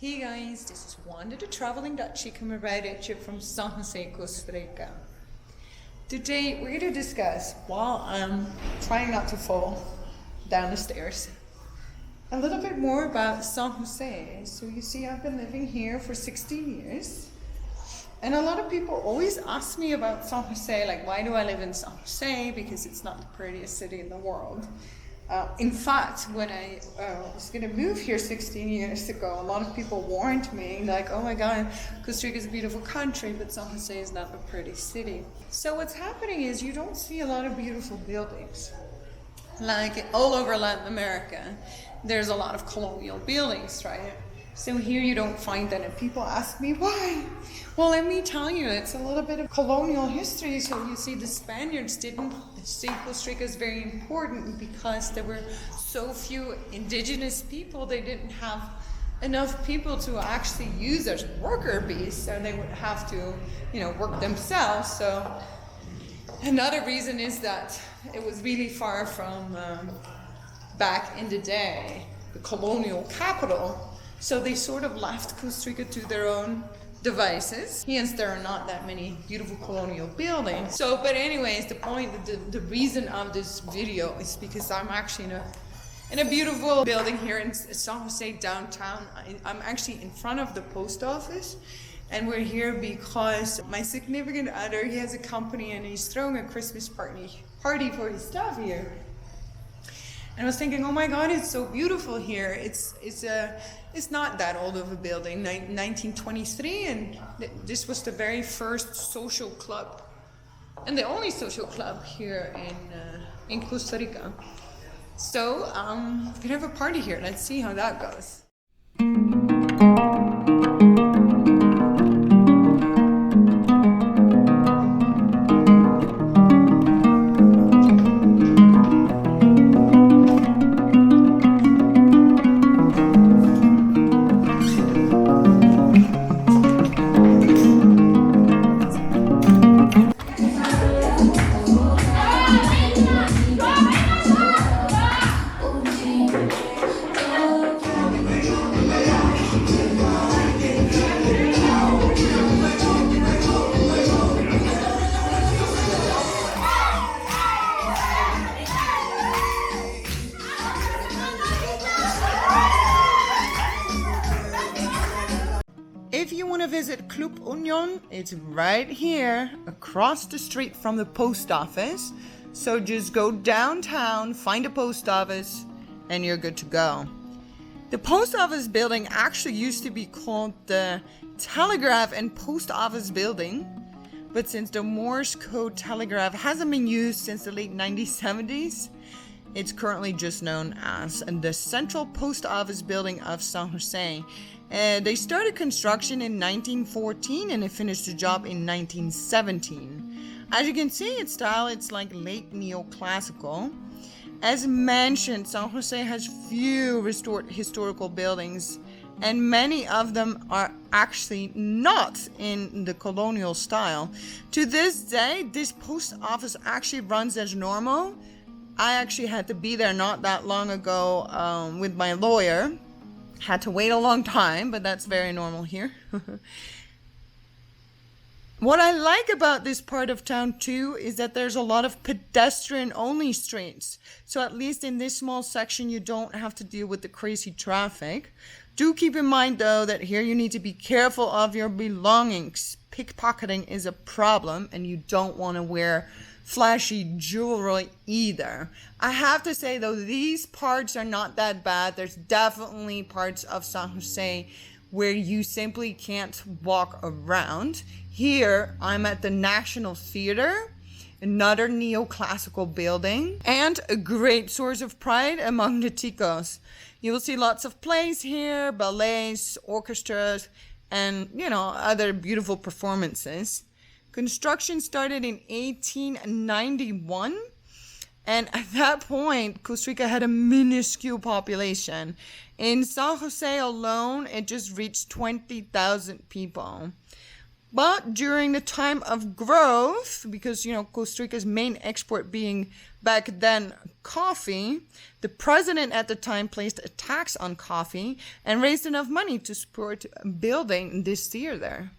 Hey guys, this is Wanda the Traveling Dutch coming right at you from San Jose Costa Rica. Today we're going to discuss, while I'm trying not to fall down the stairs, a little bit more about San Jose. So you see, I've been living here for 16 years. And a lot of people always ask me about San Jose, like why do I live in San Jose? Because it's not the prettiest city in the world. In fact, when I was going to move here 16 years ago, a lot of people warned me, like, oh my God, Costa Rica is a beautiful country, but San Jose is not a pretty city. So what's happening is you don't see a lot of beautiful buildings. Like all over Latin America, there's a lot of colonial buildings, right? So here you don't find that, and people ask me why. Well, let me tell you, it's a little bit of colonial history. So you see, the Spaniards didn't see Costa Rica as very important because there were so few indigenous people. They didn't have enough people to actually use as worker bees, so they would have to, work themselves. So another reason is that it was really far from back in the day, the colonial capital. So they sort of left Costa Rica to their own devices. Hence, there are not that many beautiful colonial buildings. So, but anyways, the point, the reason of this video is because I'm actually in a beautiful building here in San Jose downtown. I'm actually in front of the post office, and we're here because my significant other, he has a company and he's throwing a Christmas party for his staff here. And I was thinking, oh my God, it's so beautiful here. It's not that old of a building, 1923, and this was the very first social club, and the only social club here in Costa Rica. So we're gonna have a party here. Let's see how that goes. If you want to visit Club Union, it's right here across the street from the post office. So just go downtown, find a post office, and you're good to go. The post office building actually used to be called the Telegraph and Post Office Building, but since the Morse code telegraph hasn't been used since the late 1970s, it's currently just known as the Central Post Office Building of San Jose. They started construction in 1914 and they finished the job in 1917. As you can see, its style, it's like late neoclassical. As mentioned, San Jose has few restored historical buildings, and many of them are actually not in the colonial style. To this day, this post office actually runs as normal. I actually had to be there not that long ago with my lawyer. Had to wait a long time, but that's very normal here. What I like about this part of town too is that there's a lot of pedestrian-only streets. So at least in this small section, you don't have to deal with the crazy traffic. Do keep in mind though that here you need to be careful of your belongings. Pickpocketing is a problem, and you don't want to wear flashy jewelry either. I have to say though, these parts are not that bad. There's definitely parts of San Jose where you simply can't walk around. Here, I'm at the National Theater, another neoclassical building, and a great source of pride among the Ticos. You will see lots of plays here, ballets, orchestras, and, other beautiful performances. Construction started in 1891, and at that point, Costa Rica had a minuscule population. In San Jose alone, it just reached 20,000 people. But during the time of growth, because Costa Rica's main export being back then coffee, the president at the time placed a tax on coffee and raised enough money to support building this distillery there.